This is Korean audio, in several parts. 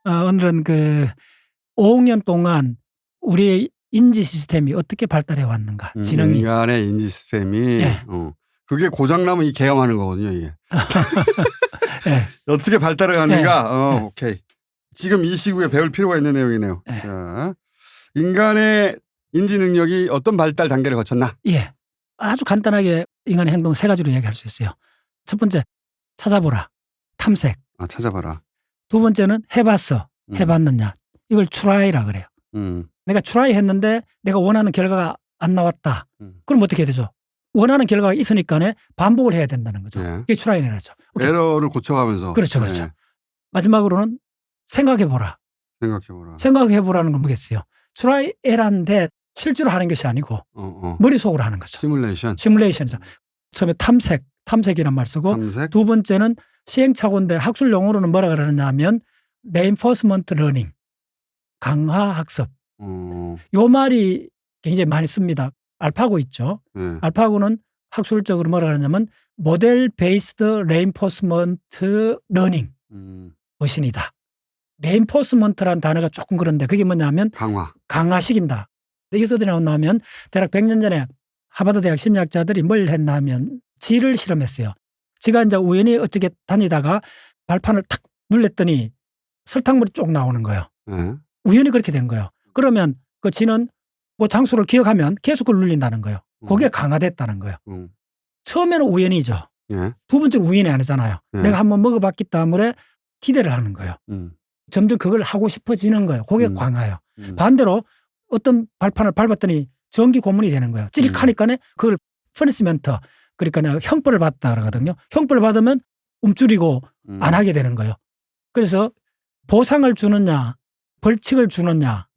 오늘은 5억 년 동안 우리의 인지 시스템이 어떻게 발달해 왔는가, 지능이. 인간의 인지 시스템이. 예. 그게 고장나면 이 개엄하는 거거든요, 이게. 예. 어떻게 발달해 왔는가. 오케이. 지금 이 시국에 배울 필요가 있는 내용이네요. 예. 자, 인간의 인지 능력이 어떤 발달 단계를 거쳤나? 예. 아주 간단하게 인간의 행동 세 가지로 이야기할 수 있어요. 첫 번째, 찾아보라. 탐색. 찾아봐라. 두 번째는 해봤어. 해봤느냐. 이걸 try라 그래요. 내가 try 했는데 내가 원하는 결과가 안 나왔다. 그럼 어떻게 되죠? 원하는 결과가 있으니까 반복을 해야 된다는 거죠. 예. 그게 try라는 거죠. 에러를 고쳐가면서. 그렇죠. 그렇죠. 마지막으로는 생각해보라. 생각해보라. 생각해보라는 건 뭐겠어요? try error인데 실제로 하는 것이 아니고 머릿속으로 하는 거죠. 시뮬레이션이죠. 처음에 탐색이란 말 쓰고 탐색. 두 번째는 시행착오인데 학술 용어로는 뭐라 그러느냐 하면 reinforcement learning, 강화학습. 요 말이 굉장히 많이 씁니다. 알파고 있죠. 네. 알파고는 학술적으로 뭐라 그러냐면 모델 베이스드 레인포스먼트 러닝 머신이다. 레인포스먼트라는 단어가 조금 그런데 그게 뭐냐면 강화시킨다. 이게 어디 나왔냐면 대략 100년 전에 하버드 대학 심리학자들이 뭘 했나 하면 쥐를 실험했어요. 쥐가 이제 우연히 어떻게 다니다가 발판을 탁 눌렀더니 설탕물이 쭉 나오는 거예요. 우연히 그렇게 된 거예요. 그러면 그 쥐는 그 장소를 기억하면 계속 그걸 눌린다는 거예요. 그게 강화됐다는 거예요. 처음에는 우연이죠. 두 번째는 우연이 아니잖아요. 내가 한번 먹어봤기 때문에 기대를 하는 거예요. 점점 그걸 하고 싶어지는 거예요. 그게 강화예요. 반대로 어떤 발판을 밟았더니 전기 고문이 되는 거예요. 찌릿하니까 그걸 퍼니시먼트, 그러니까 형벌을 받다 그러거든요. 형벌을 받으면 움츠리고 안 하게 되는 거예요. 그래서 보상을 주느냐 벌칙을 주느냐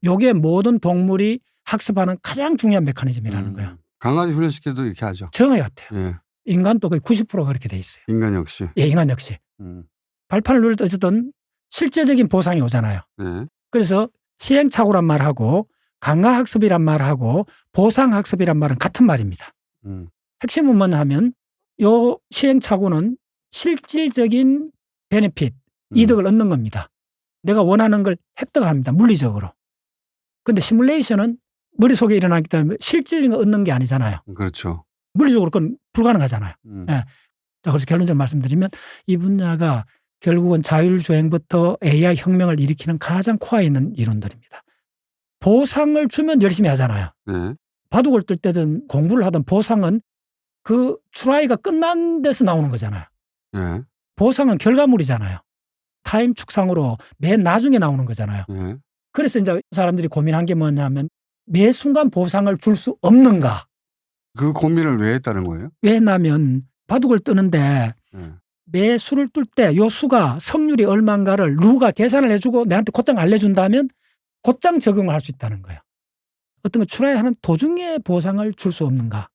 요게 모든 동물이 학습하는 가장 중요한 메커니즘이라는 거예요. 강아지 훈련시켜도 이렇게 하죠. 정확히 같아요. 예. 인간도 거의 90%가 그렇게 돼 있어요. 인간 역시. 예, 인간 역시. 발판을 누를 때 어쨌든 실제적인 보상이 오잖아요. 그래서 시행착오란 말하고 강화학습이란 말하고 보상학습이란 말은 같은 말입니다. 핵심은 뭐냐 하면 요 시행착오는 실질적인 베네핏, 이득을 얻는 겁니다. 내가 원하는 걸 획득합니다. 물리적으로. 그런데 시뮬레이션은 머릿속에 일어나기 때문에 실질적인 걸 얻는 게 아니잖아요. 그렇죠. 물리적으로 그건 불가능하잖아요. 예. 자, 그래서 결론적으로 말씀드리면 이 분야가 결국은 자율주행부터 AI 혁명을 일으키는 가장 코어에 있는 이론들입니다. 보상을 주면 열심히 하잖아요. 바둑을 뜰 때든 공부를 하든 보상은 그 트라이가 끝난 데서 나오는 거잖아요. 보상은 결과물이잖아요. 타임 축상으로 맨 나중에 나오는 거잖아요. 그래서 이제 사람들이 고민한 게 뭐냐면 매 순간 보상을 줄 수 없는가. 그 고민을 왜 했다는 거예요? 왜 했냐면 바둑을 뜨는데 매 수를 뜰 때 요 수가 성률이 얼마인가를 누가 계산을 해주고 내한테 곧장 알려준다면 곧장 적용을 할 수 있다는 거예요. 어떤 걸 트라이하는 도중에 보상을 줄 수 없는가.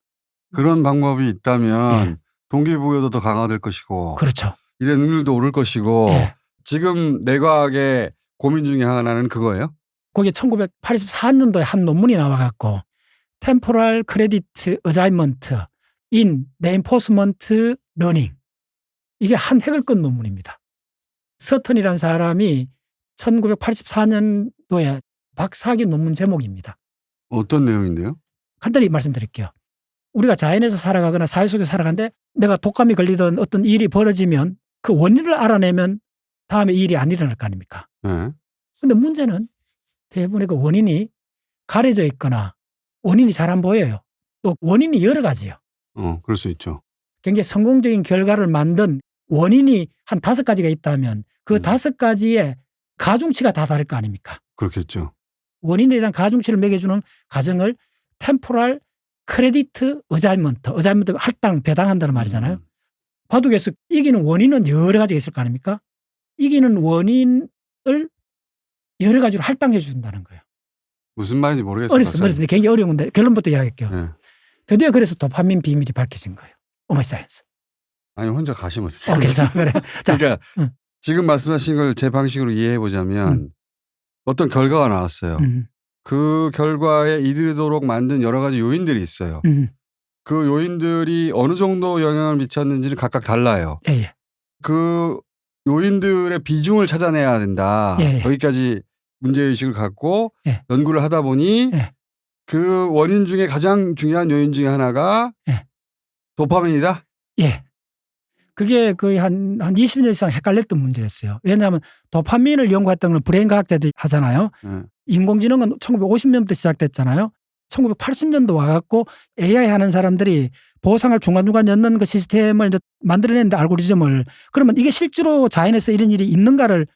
그런 방법이 있다면 동기부여도 더 강화될 것이고 그렇죠. 일의 능률도 오를 것이고 지금 내과학의 고민 중에 하나는 그거예요? 거기에 1984년도에 한 논문이 나와갖고 Temporal Credit Assignment in Reinforcement Learning, 이게 한 획을 끈 논문입니다. 서턴이라는 사람이 1984년도에 박사학위 논문 제목입니다. 어떤 내용인데요? 간단히 말씀드릴게요. 우리가 자연에서 살아가거나 사회 속에서 살아가는데 내가 독감이 걸리던 어떤 일이 벌어지면 그 원인을 알아내면 다음에 이 일이 안 일어날 거 아닙니까? 그런데 문제는 대부분의 그 원인이 가려져 있거나 원인이 잘 안 보여요. 또 원인이 여러 가지예요. 그럴 수 있죠. 굉장히 성공적인 결과를 만든 원인이 한 5가지가 있다면 그 5가지의 가중치가 다 다를 거 아닙니까? 그렇겠죠. 원인에 대한 가중치를 매겨주는 과정을 템포럴 크레디트 어자인먼트, 할당, 배당한다는 말이잖아요. 바둑에서 이기는 원인은 여러 가지가 있을 거 아닙니까? 이기는 원인을 여러 가지로 할당해 준다는 거예요. 무슨 말인지 모르겠어요. 어렵습니다. 굉장히 어려운데 결론부터 이야기할게요. 드디어 그래서 도파민 비밀이 밝혀진 거예요. 오마이사이언스. 아니 혼자 가시면 어떡해요. 괜찮아. 그래. 자, 그러니까 지금 말씀하신 걸 제 방식으로 이해해 보자면 어떤 결과가 나왔어요. 그 결과에 이르도록 만든 여러 가지 요인들이 있어요. 그 요인들이 어느 정도 영향을 미쳤는지는 각각 달라요. 예. 그 요인들의 비중을 찾아내야 된다. 예. 여기까지 문제의식을 갖고 예. 연구를 하다 보니 예. 그 원인 중에 가장 중요한 요인 중에 하나가 예. 도파민이다? 예. 그게 거의 한 20년 이상 헷갈렸던 문제였어요. 왜냐하면 도파민을 연구했던 건 브레인 과학자들이 하잖아요. 인공지능은 1950년부터 시작됐잖아요. 1980년도 와갖고 AI 하는 사람들이 보상을 중간중간 넣는 그 시스템을 이제 만들어냈는데 알고리즘을. 그러면 이게 실제로 자연에서 이런 일이 있는가를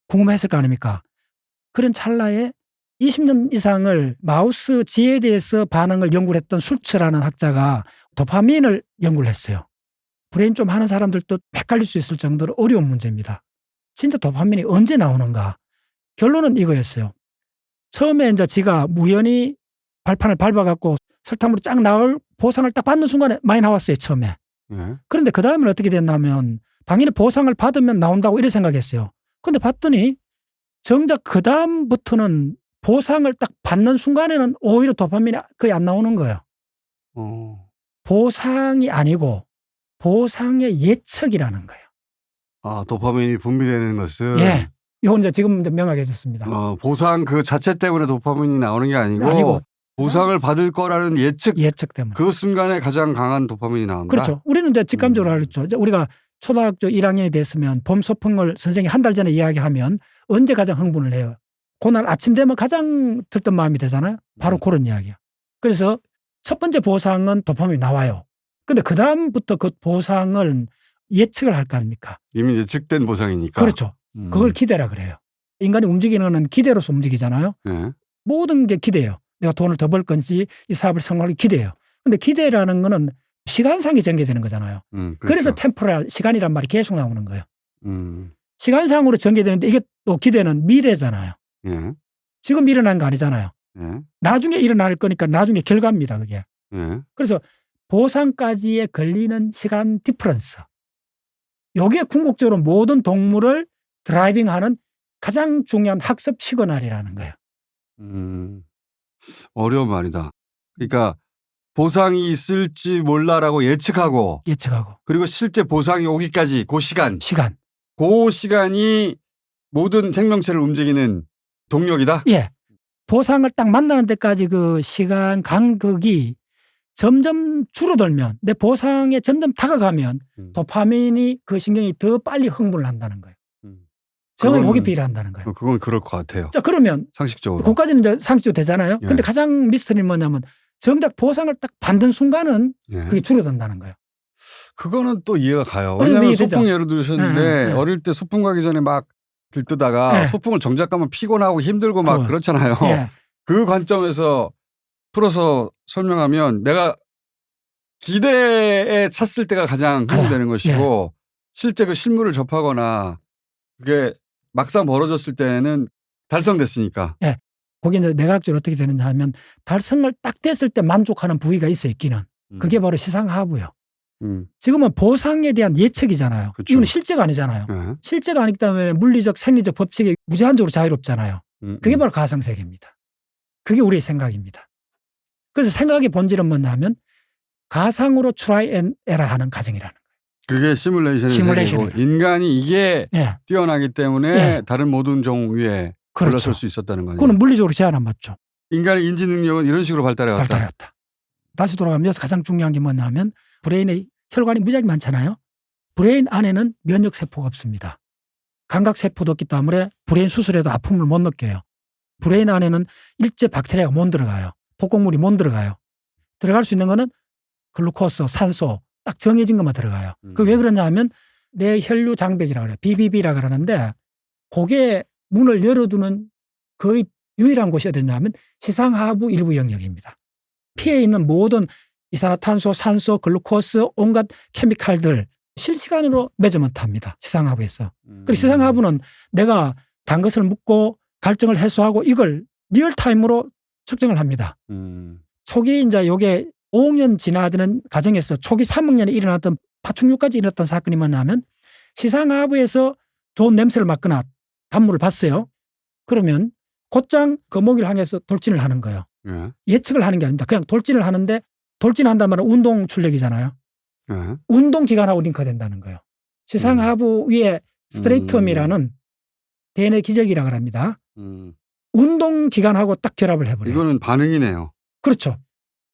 궁금했을 거 아닙니까? 그런 찰나에 20년 이상을 마우스 쥐에 대해서 반응을 연구를 했던 술츠라는 학자가 도파민을 연구를 했어요. 브레인 좀 하는 사람들도 헷갈릴 수 있을 정도로 어려운 문제입니다. 진짜 도파민이 언제 나오는가? 결론은 이거였어요. 처음에 이제 지가 우연히 발판을 밟아갖고 설탕물이 쫙 나올 보상을 딱 받는 순간에 많이 나왔어요, 처음에. 그런데 그 다음에는 어떻게 됐냐면 당연히 보상을 받으면 나온다고 이렇게 생각했어요. 그런데 봤더니 정작 그 다음부터는 보상을 딱 받는 순간에는 오히려 도파민이 거의 안 나오는 거예요. 보상이 아니고 보상의 예측이라는 거예요. 아, 도파민이 분비되는 것은? 예. 이건 이제 지금 이제 명확해졌습니다. 보상 그 자체 때문에 도파민이 나오는 게 아니고 보상을 받을 거라는 예측 때문에. 그 순간에 가장 강한 도파민이 나온다? 그렇죠. 우리는 이제 직감적으로 알겠죠. 우리가 초등학교 1학년이 됐으면 봄 소풍을 선생님이 한 달 전에 이야기하면 언제 가장 흥분을 해요? 그날 아침 되면 가장 들뜬 마음이 되잖아요. 바로 그런 이야기야. 그래서 첫 번째 보상은 도파민이 나와요. 근데 그 다음부터 그 보상을 예측을 할 거 아닙니까? 이미 예측된 보상이니까. 그렇죠. 그걸 기대라 그래요. 인간이 움직이는 건 기대로서 움직이잖아요. 모든 게 기대예요. 내가 돈을 더 벌 건지 이 사업을 성공하기 기대예요. 근데 기대라는 거는 시간상이 전개되는 거잖아요. 그렇죠. 그래서 템포럴 시간이란 말이 계속 나오는 거예요. 시간상으로 전개되는데 이게 또 기대는 미래잖아요. 지금 일어난 거 아니잖아요. 나중에 일어날 거니까 나중에 결과입니다. 그게. 그래서 보상까지에 걸리는 시간 디퍼런스. 이게 궁극적으로 모든 동물을 드라이빙하는 가장 중요한 학습 시그널이라는 거예요. 어려운 말이다. 그러니까 보상이 있을지 몰라라고 예측하고 그리고 실제 보상이 오기까지 그 시간. 그 시간이 모든 생명체를 움직이는 동력이다? 예. 보상을 딱 만나는 데까지 그 시간 간극이 점점 줄어들면 내 보상에 점점 다가가면 도파민이 그 신경이 더 빨리 흥분을 한다는 거예요. 정을 보기 비례한다는 거예요. 그건 그럴 것 같아요. 자, 그러면 상식적으로. 그까지는 이제 상식적으로 되잖아요. 근데 가장 미스터리는 뭐냐면 정작 보상을 딱 받는 순간은 그게 줄어든다는 거예요. 그거는 또 이해가 가요. 왜냐하면 소풍 예를 들으셨는데 어릴 때 소풍 가기 전에 막 들뜨다가 소풍을 정작 가면 피곤하고 힘들고 막 그렇잖아요. 그 관점에서 풀어서 설명하면 내가 기대에 찼을 때가 가장 흥분되는 것이고 실제 그 실물을 접하거나 그게 막상 벌어졌을 때는 달성됐으니까. 거기 이제 내각적으로 어떻게 되느냐 하면 달성을 딱 됐을 때 만족하는 부위가 있어 있기는. 그게 바로 시상하부요. 지금은 보상에 대한 예측이잖아요. 그렇죠. 이건 실제가 아니잖아요. 실제가 아니기 때문에 물리적 생리적 법칙이 무제한적으로 자유롭잖아요. 그게 바로 가상세계입니다. 그게 우리의 생각입니다. 그래서 생각의 본질은 뭐냐 하면 가상으로 트라이 앤 에러 하는 과정이라는 거예요. 그게 시뮬레이션의 세계고 인간이 이게 뛰어나기 때문에 다른 모든 종류에 올라설 수 있었다는 거죠. 그건 물리적으로 제한 안 맞죠. 인간의 인지 능력은 이런 식으로 발달해왔다. 다시 돌아가면 여기서 가장 중요한 게 뭐냐 하면 브레인의 혈관이 무지하게 많잖아요. 브레인 안에는 면역세포가 없습니다. 감각세포도 없기 때문에 브레인 수술에도 아픔을 못 느껴요. 브레인 안에는 일제 박테리아가 못 들어가요. 독극물이 못 들어가요. 들어갈 수 있는 거는 글루코스, 산소 딱 정해진 것만 들어가요. 그 왜 그러냐 하면 내 혈류 장벽이라고 그래요. BBB라 그러는데 그게 문을 열어두는 거의 유일한 곳이 어디냐 하면 시상하부 일부 영역입니다. 피에 있는 모든 이산화탄소, 산소, 글루코스 온갖 케미칼들 실시간으로 매저먼트합니다. 시상하부에서. 그리고 시상하부는 내가 단 것을 묻고 갈증을 해소하고 이걸 리얼타임으로 측정을 합니다. 초기 이제 요게 5년 지나는 과정에서 초기 3학년에 일어났던 파충류까지 일어났던 사건이 뭐냐면 시상하부에서 좋은 냄새를 맡거나 단물을 봤어요. 그러면 곧장 거목을 향해서 돌진을 하는 거예요. 예측을 하는 게 아닙니다. 그냥 돌진을 하는데 돌진한다는 말은 운동 출력이잖아요. 운동 기관하고 링크가 된다는 거예요. 시상하부 위에 스트레이텀이라는 DNA 기적이라고 합니다. 운동 기간하고 딱 결합을 해버려요. 이거는 반응이네요. 그렇죠.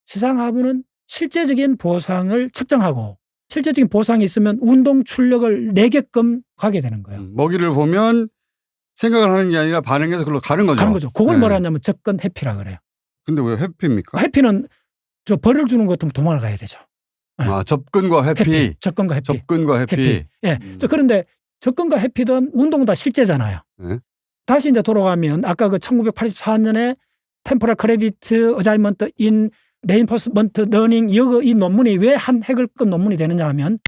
시상하부는 실제적인 보상을 측정하고 실제적인 보상이 있으면 운동 출력을 내게끔 가게 되는 거예요. 먹이를 보면 생각을 하는 게 아니라 반응해서 그걸로 가는 거죠. 가는 거죠. 그걸 뭐라 하냐면 접근 회피라 그래요. 근데 왜 회피입니까? 회피는 저 벌을 주는 것 같으면 도망을 가야 되죠. 접근과 회피. 접근과 회피. 접근과 회피. 예. 그런데 접근과 회피든 운동은 다 실제잖아요. 네. 다시 이제 돌아가면 아까 그 1984년에 템포럴 크레디트 어자이먼트 인 레인포스먼트 러닝 이 논문이 왜 한 획을 끈 논문이 되느냐 하면